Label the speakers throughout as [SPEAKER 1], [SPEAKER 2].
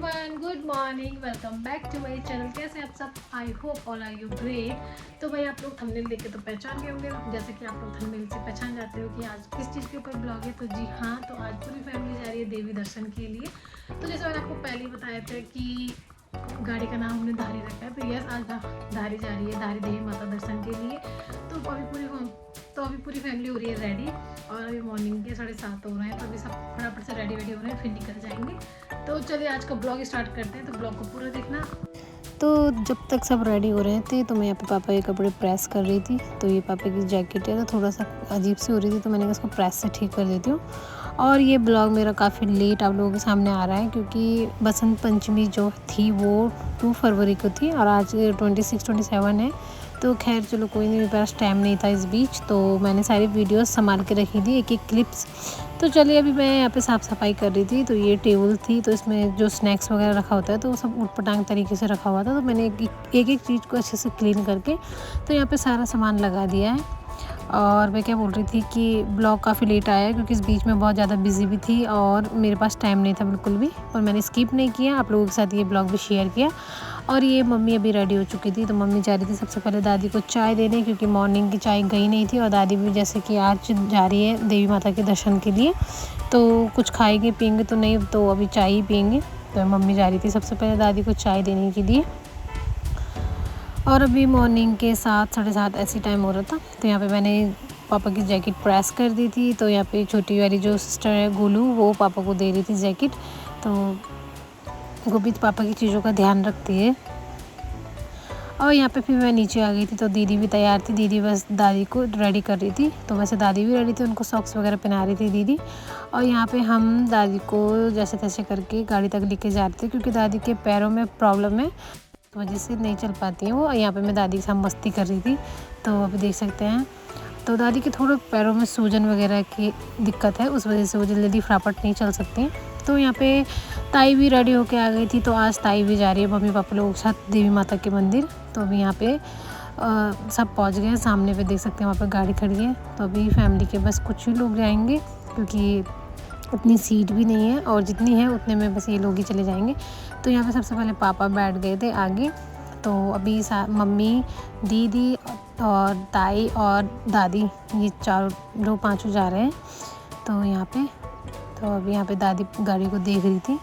[SPEAKER 1] Everyone, good morning. Welcome back to my channel. कैसे आप सब? I hope all are you great. तो भाई आप लोग थंबनेल देख के तो पहचान गए होंगे, जैसे कि आप लोग थंबनेल से पहचान जाते हो कि आज किस चीज़ के ऊपर ब्लॉग है। तो जी हाँ, तो आज पूरी फैमिली जा रही है देवी दर्शन के लिए। तो जैसे मैंने आपको पहले ही बताया था कि गाड़ी का नाम हमने धारी रखा है। तो यस, आज धारी जा रही है, धारी देवी माता दर्शन के लिए। तो अभी पूरी फैमिली हो रही है रेडी, और अभी मॉर्निंग के 7:30 हो रहे हैं। तो अभी सब फटाफट से रेडी हो रहे हैं, फिर निकल जाएंगे। तो चलिए आज का ब्लॉग स्टार्ट करते हैं, तो ब्लॉग को पूरा देखना।
[SPEAKER 2] तो जब तक सब रेडी हो रहे थे तो मैं यहाँ पे पापा के कपड़े प्रेस कर रही थी। तो ये पापा की जैकेट है तो थोड़ा सा अजीब सी हो रही थी, तो मैंने कहा इसको प्रेस से ठीक कर देती हूँ। और ये ब्लॉग मेरा काफ़ी लेट आप लोगों के सामने आ रहा है, क्योंकि बसंत पंचमी जो थी वो 2 फरवरी को थी और आज 26-27 है। तो खैर चलो कोई नहीं, मेरे पास टाइम नहीं था इस बीच, तो मैंने सारी वीडियोस संभाल के रखी थी, एक एक क्लिप्स। तो चलिए अभी मैं यहाँ पे साफ़ सफाई कर रही थी। तो ये टेबल थी, तो इसमें जो स्नैक्स वगैरह रखा होता है तो वो सब उटपटांग तरीके से रखा हुआ था। तो मैंने एक एक चीज़ को अच्छे से क्लीन करके तो यहाँ पे सारा सामान लगा दिया है। और मैं क्या बोल रही थी कि ब्लॉग काफ़ी लेट आया है, क्योंकि इस बीच में बहुत ज़्यादा बिजी भी थी और मेरे पास टाइम नहीं था बिल्कुल भी। और मैंने स्किप नहीं किया, आप लोगों के साथ ये ब्लॉग भी शेयर किया। और ये मम्मी अभी रेडी हो चुकी थी, तो मम्मी जा रही थी सबसे पहले दादी को चाय देने, क्योंकि मॉर्निंग की चाय गई नहीं थी। और दादी भी जैसे कि आज जा रही है देवी माता के दर्शन के लिए, तो कुछ खाएंगे पियेंगे तो नहीं, तो अभी चाय ही पियेंगे। तो मम्मी जा रही थी सबसे पहले दादी को चाय देने के लिए। और अभी मॉर्निंग के 7-7:30 ऐसी टाइम हो रहा था। तो यहाँ पे मैंने पापा की जैकेट प्रेस कर दी थी। तो यहाँ पे छोटी वाली जो सिस्टर है गोलू, वो पापा को दे रही थी जैकेट। तो वो भी पापा की चीज़ों का ध्यान रखती है। और यहाँ पे फिर मैं नीचे आ गई थी, तो दीदी भी तैयार थी। दीदी बस दादी को रेडी कर रही थी। तो वैसे दादी भी रेडी थी, उनको सॉक्स वगैरह पहना रही थी दीदी। और यहाँ पे हम दादी को जैसे तैसे करके गाड़ी तक लेके जा रहे थे, क्योंकि दादी के पैरों में प्रॉब्लम है, तो वजह से नहीं चल पाती हैं वो। यहाँ पे मैं दादी के साथ मस्ती कर रही थी, तो अभी देख सकते हैं। तो दादी के थोड़े पैरों में सूजन वगैरह की दिक्कत है, उस वजह से वो जल्दी फटाफट नहीं चल सकती। तो यहाँ पे ताई भी रेडी होके आ गई थी। तो आज ताई भी जा रही है मम्मी पापा लोगों के साथ देवी माता के मंदिर। तो अभी यहाँ पे सब पहुँच गए हैं। सामने पे देख सकते हैं वहाँ पे गाड़ी खड़ी है। तो अभी फैमिली के बस कुछ ही लोग जाएंगे, क्योंकि उतनी सीट भी नहीं है, और जितनी है उतने में बस ये लोग ही चले जाएंगे। तो यहाँ पे सबसे पहले पापा बैठ गए थे आगे। तो अभी मम्मी, दीदी और ताई और दादी, ये चारों लोग पाँचों जा रहे हैं। तो यहाँ पे अभी यहाँ पे दादी गाड़ी को देख रही थी।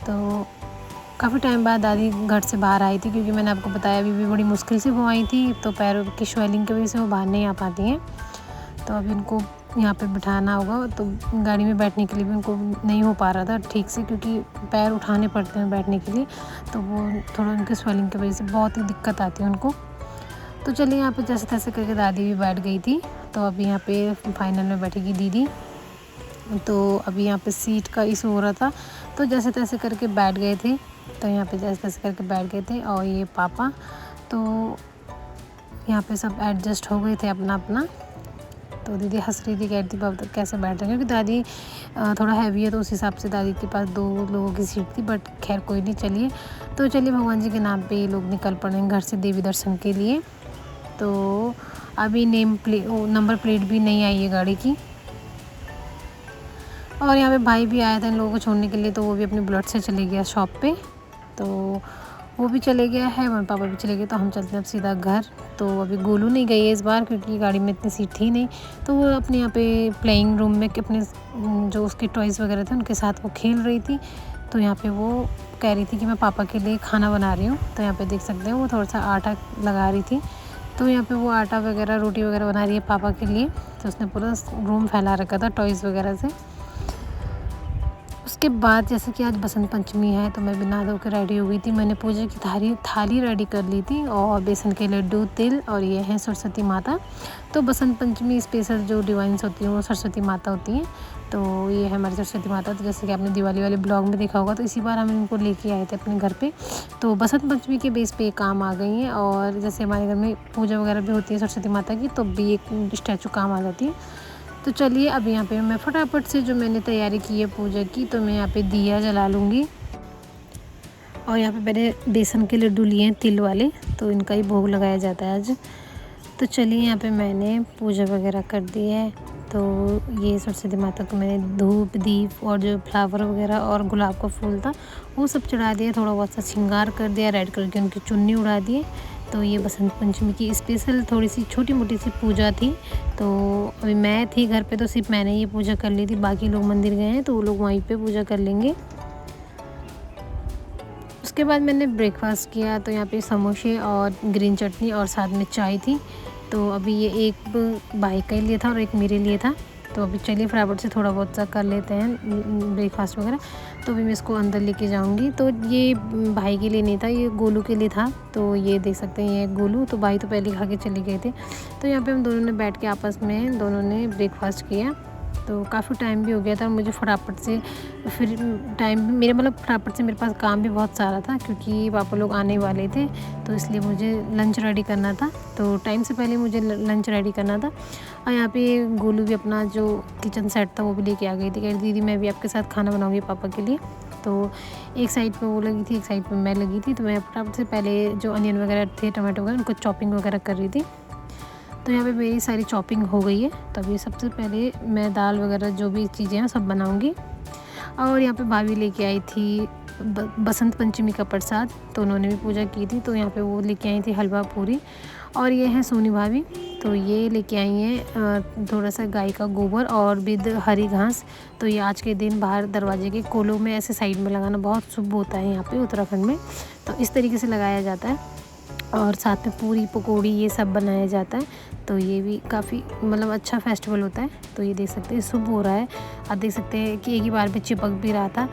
[SPEAKER 2] तो काफ़ी टाइम बाद दादी घर से बाहर आई थी, क्योंकि मैंने आपको बताया अभी भी बड़ी मुश्किल से वो आई थी। तो पैरों की स्वेलिंग की वजह से वो बाहर नहीं आ पाती हैं। तो अभी उनको यहाँ पे बिठाना होगा। तो गाड़ी में बैठने के लिए भी उनको नहीं हो पा रहा था ठीक से, क्योंकि पैर उठाने पड़ते हैं बैठने के लिए। तो वो थोड़ा उनके स्वेलिंग की वजह से बहुत ही दिक्कत आती है उनको। तो चलिए यहाँ पे जैसे तैसे करके दादी भी बैठ गई थी। तो अभी यहाँ पे फाइनल में बैठेगी दीदी। तो अभी यहाँ पे सीट का इशू हो रहा था, तो जैसे तैसे करके बैठ गए थे। तो यहाँ पे जैसे तैसे करके बैठ गए थे। और ये पापा, तो यहाँ पे सब एडजस्ट हो गए थे अपना अपना। तो दीदी हंस रही थी, कह रही थी पापा कैसे बैठ रहे हैं, क्योंकि दादी थोड़ा हैवी है, तो उस हिसाब से दादी के पास 2 लोगों की सीट थी। बट खैर कोई नहीं, चलिए। तो चलिए भगवान जी के नाम पे ये लोग निकल पड़े घर से देवी दर्शन के लिए। तो अभी नंबर प्लेट भी नहीं आई है गाड़ी की। और यहाँ पे भाई भी आया था इन लोगों को छोड़ने के लिए, तो वो भी अपने बुलेट से चले गया शॉप पे। तो वो भी चले गया है, मम्मी पापा भी चले गए। तो हम चलते हैं अब सीधा घर। तो अभी गोलू नहीं गई है इस बार, क्योंकि गाड़ी में इतनी सीट थी नहीं। तो वो अपने यहाँ पे प्लेइंग रूम में अपने जो उसके टॉयज़ वगैरह थे उनके साथ वो खेल रही थी। तो यहाँ पे वो कह रही थी कि मैं पापा के लिए खाना बना रही हूँ। तो यहाँ पे देख सकते हैं वो थोड़ा सा आटा लगा रही थी। तो यहाँ पे वो आटा वगैरह रोटी वगैरह बना रही है पापा के लिए। तो उसने पूरा रूम फैला रखा था टॉयज़ वगैरह से। उसके बाद जैसे कि आज बसंत पंचमी है, तो मैं बिना धो के रेडी हो गई थी। मैंने पूजा की थाली रेडी कर ली थी, और बेसन के लड्डू, तिल, और ये है सरस्वती माता। तो बसंत पंचमी स्पेशल जो डिवाइंस होती हैं वो सरस्वती माता होती हैं। तो ये है हमारी सरस्वती माता। तो जैसे कि आपने दिवाली वाले ब्लॉग में देखा होगा, तो इसी बार हम इनको लेके आए थे अपने घर पे। तो बसंत पंचमी के बेस पे ये काम आ गई हैं। और जैसे हमारे घर में पूजा वगैरह भी होती है सरस्वती माता की, तो भी एक स्टैचू काम आ जाती है। तो चलिए अब यहाँ पे मैं फटाफट से जो मैंने तैयारी की है पूजा की, तो मैं यहाँ पे दिया जला लूँगी। और यहाँ पे मैंने बेसन के लड्डू लिए हैं तिल वाले, तो इनका ही भोग लगाया जाता है आज। तो चलिए यहाँ पे मैंने पूजा वगैरह कर दी है। तो ये सरस्वती माता को मैंने धूप दीप और जो फ्लावर वगैरह और गुलाब का फूल था वो सब चढ़ा दिया, थोड़ा बहुत सा श्रृंगार कर दिया, रेड कलर की उनकी चुन्नी उड़ा दिए। तो ये बसंत पंचमी की स्पेशल थोड़ी सी छोटी मोटी सी पूजा थी। तो अभी मैं थी घर पे तो सिर्फ मैंने ये पूजा कर ली थी, बाकी लोग मंदिर गए हैं तो वो लोग वहीं पे पूजा कर लेंगे। उसके बाद मैंने ब्रेकफास्ट किया, तो यहाँ पे समोसे और ग्रीन चटनी और साथ में चाय थी। तो अभी ये एक भाई के लिए था और एक मेरे लिए था। तो अभी चलिए फटाफट से थोड़ा बहुत सा कर लेते हैं ब्रेकफास्ट वगैरह। तो अभी मैं इसको अंदर लेके जाऊंगी। तो ये भाई के लिए नहीं था, ये गोलू के लिए था। तो ये देख सकते हैं ये गोलू, तो भाई तो पहले खा के चले गए थे। तो यहाँ पे हम दोनों ने बैठ के आपस में दोनों ने ब्रेकफास्ट किया। तो काफ़ी टाइम भी हो गया था, मुझे फटाफट से फिर टाइम भी मेरे मतलब फटाफट से मेरे पास काम भी बहुत सारा था क्योंकि पापा लोग आने वाले थे। तो इसलिए मुझे लंच रेडी करना था, तो टाइम से पहले मुझे लंच रेडी करना था। और यहाँ पे गोलू भी अपना जो किचन सेट था वो भी लेके आ गई थी, कह रही दीदी मैं भी आपके साथ खाना बनाऊँगी पापा के लिए। तो एक साइड पे वो लगी थी, एक साइड पे मैं लगी थी। तो मैं फटाफट से पहले जो अनियन वगैरह थे, टमाटो वगैरह, उनको चॉपिंग वगैरह कर रही थी। तो यहाँ पे मेरी सारी चॉपिंग हो गई है। तो अभी सबसे पहले मैं दाल वगैरह जो भी चीज़ें हैं सब बनाऊँगी। और यहाँ पे भाभी लेके आई थी बसंत पंचमी का प्रसाद, तो उन्होंने भी पूजा की थी। तो यहाँ पे वो लेके आई थी हलवा पूरी। और ये है सोनी भाभी, तो ये लेके आई हैं थोड़ा सा गाय का गोबर और विद हरी घास। तो ये आज के दिन बाहर दरवाजे के कोलों में ऐसे साइड में लगाना बहुत शुभ होता है यहाँ पे उत्तराखंड में। तो इस तरीके से लगाया जाता है और साथ में पूरी पकौड़ी ये सब बनाया जाता है। तो ये भी काफ़ी मतलब अच्छा फेस्टिवल होता है। तो ये देख सकते हैं शुभ हो रहा है, आप देख सकते हैं कि एक ही बार में चिपक भी रहा था।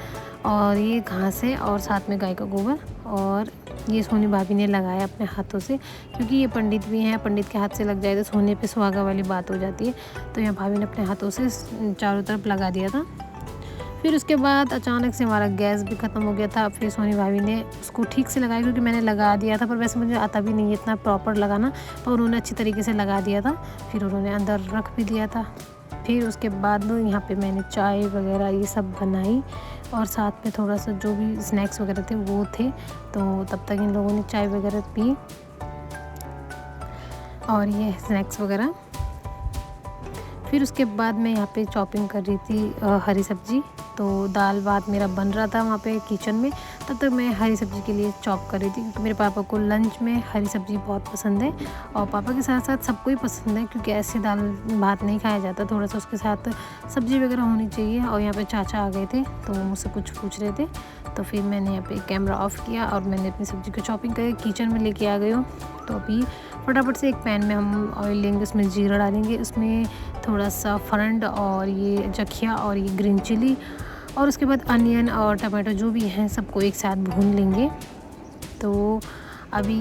[SPEAKER 2] और ये घास है और साथ में गाय का गोबर, और ये सोनी भाभी ने लगाया अपने हाथों से, क्योंकि ये पंडित भी हैं, पंडित के हाथ से लग जाए तो सोने पे सुहागा वाली बात हो जाती है। तो यहाँ भाभी ने अपने हाथों से चारों तरफ लगा दिया था। फिर उसके बाद अचानक से हमारा गैस भी ख़त्म हो गया था। फिर सोनी भाभी ने उसको ठीक से लगाया, क्योंकि मैंने लगा दिया था, पर वैसे मुझे आता भी नहीं है इतना प्रॉपर लगाना, पर उन्होंने अच्छी तरीके से लगा दिया था। फिर उन्होंने अंदर रख भी दिया था। फिर उसके बाद यहाँ पे मैंने चाय वगैरह ये सब बनाई, और साथ में थोड़ा सा जो भी स्नैक्स वगैरह थे वो थे। तो तब तक इन लोगों ने चाय वगैरह पी और ये स्नैक्स वगैरह। फिर उसके बाद मैं यहाँ पे चॉपिंग कर रही थी हरी सब्जी। तो दाल भात मेरा बन रहा था वहाँ पे किचन में, तब तक मैं हरी सब्ज़ी के लिए चॉप कर रही थी, क्योंकि मेरे पापा को लंच में हरी सब्ज़ी बहुत पसंद है। और पापा के साथ साथ सबको ही पसंद है, क्योंकि ऐसे दाल भात नहीं खाया जाता, थोड़ा सा उसके साथ सब्ज़ी वगैरह होनी चाहिए। और यहाँ पे चाचा आ गए थे तो वो मुझसे कुछ पूछ रहे थे। तो फिर मैंने यहाँ पे कैमरा ऑफ़ किया और मैंने अपनी सब्ज़ी को चॉपिंग करके किचन में लेके आ गई हूँ। तो अभी फटाफट से एक पैन में हम ऑयल लेंगे, उसमें जीरा डालेंगे, उसमें थोड़ा सा फरंड और ये जखिया और ये ग्रीन चिली, और उसके बाद अनियन और टमाटो जो भी हैं सबको एक साथ भून लेंगे। तो अभी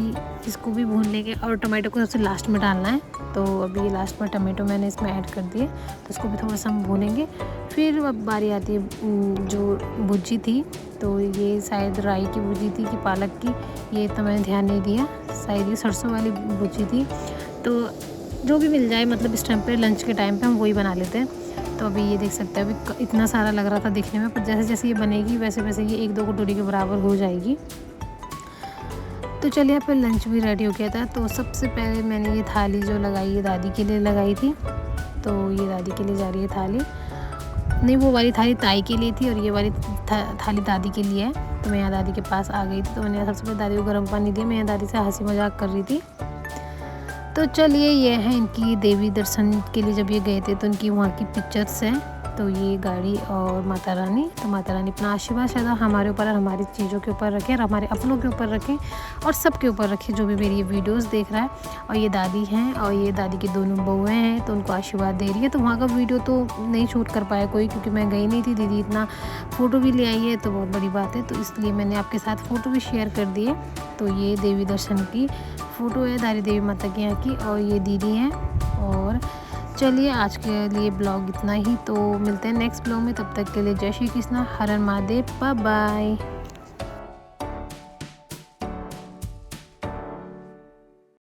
[SPEAKER 2] इसको भी भून लेंगे और टमाटो को सबसे लास्ट में डालना है। तो अभी लास्ट में टमाटो मैंने इसमें ऐड कर दिए, तो इसको भी थोड़ा सा हम भूनेंगे। फिर अब बारी आती है जो भुजी थी, तो ये शायद राई की भुजी थी कि पालक की, ये तो मैंने ध्यान नहीं दिया, शायद ये सरसों वाली भुजी थी। तो जो भी मिल जाए, मतलब इस टाइम पे लंच के टाइम पे हम वही बना लेते हैं। तो अभी ये देख सकते हैं, अभी इतना सारा लग रहा था दिखने में, पर जैसे जैसे ये बनेगी वैसे वैसे ये 1-2 कटोरी के बराबर हो जाएगी। तो चलिए यहाँ पे लंच भी रेडी हो गया था। तो सबसे पहले मैंने ये थाली जो लगाई ये दादी के लिए लगाई थी। तो ये दादी के लिए जा रही है थाली, नहीं वो वाली थाली ताई के लिए थी और ये वाली थाली दादी के लिए है। तो मैं यहाँ दादी के पास आ गई थी, तो मैंने सबसे पहले दादी को गर्म पानी दिया। मैं यहाँ दादी से हंसी मजाक कर रही थी। तो चलिए ये है इनकी देवी दर्शन के लिए जब ये गए थे तो इनकी वहाँ की पिक्चर्स हैं। तो ये गाड़ी और माता रानी, तो माता रानी अपना आशीर्वाद शायद हमारे ऊपर और हमारी चीज़ों के ऊपर रखें और हमारे अपनों के ऊपर रखें और सबके ऊपर रखें जो भी मेरी ये वीडियोस देख रहा है। और ये दादी हैं और ये दादी की दोनों बहुएँ हैं, तो उनको आशीर्वाद दे रही है। तो वहाँ का वीडियो तो नहीं शूट कर पाया कोई, क्योंकि मैं गई नहीं थी। दीदी इतना फ़ोटो भी ले आई है तो बहुत बड़ी बात है, तो इसलिए मैंने आपके साथ फ़ोटो भी शेयर कर दी है। तो ये देवी दर्शन की फ़ोटो है दारी देवी माता की यहाँ की, और ये दीदी हैं। और चलिए आज के लिए ब्लॉग इतना ही, तो मिलते हैं नेक्स्ट ब्लॉग में। तब तक के लिए जय श्री कृष्णा, हर हर महादेव, बाय बाय।